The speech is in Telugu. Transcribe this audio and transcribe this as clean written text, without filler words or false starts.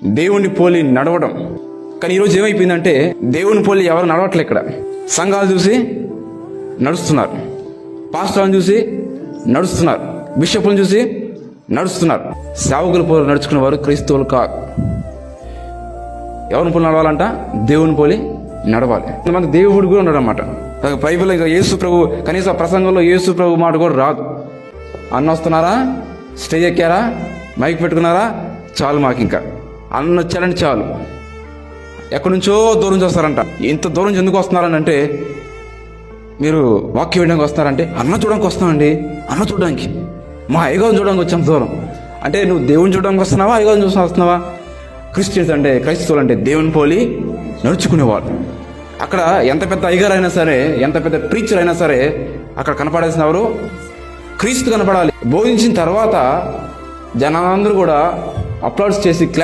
దేవుని పోలి నడవడం. కానీ ఈరోజు ఏమైపోయిందంటే దేవుని పోలి ఎవరు నడవట్లే. ఇక్కడ సంఘాలు చూసి నడుస్తున్నారు, పాస్టర్లను చూసి నడుస్తున్నారు, బిషప్లను చూసి నడుస్తున్నారు. సేవకుల పోలి నడుచుకునే వారు క్రైస్తవులు కాదు. ఎవరిని పోలి నడవాలంట? దేవుని పోలి నడవాలి. కొంతమంది దేవుడు కూడా ఉన్నాడు అన్నమాట. బైబిల్ ఇంకా యేసు ప్రభు, కనీసం ప్రసంగంలో యేసు ప్రభు మాట కూడా రాదు. అన్న వస్తున్నారా, స్టేజ్ ఎక్కారా, మైక్ పెట్టుకున్నారా, చాలు మాకు ఇంకా అన్న వచ్చారంటే చాలు. ఎక్కడి నుంచో దూరం నుంచి వస్తారంట. ఇంత దూరం నుంచి ఎందుకు వస్తున్నారని అంటే, మీరు వాక్యం వినడానికి వస్తున్నారంటే అన్న చూడడానికి వస్తామండి, అన్న చూడడానికి, మా అయ్యగారిని చూడడానికి వచ్చాం దూరం. అంటే నువ్వు దేవుని చూడడానికి వస్తున్నావా, అయ్యగారిని చూసి వస్తున్నావా? క్రిస్టియన్స్ అంటే, క్రైస్తవులు అంటే దేవుని పోలి నడుచుకునేవాళ్ళు. అక్కడ ఎంత పెద్ద అయ్యగారు అయినా సరే, ఎంత పెద్ద ప్రీచర్ అయినా సరే, అక్కడ కనపడాల్సిన ఎవరు? క్రీస్తు కనపడాలి. బోధించిన తర్వాత జనాలందరూ కూడా అప్లాడ్స్ చేసి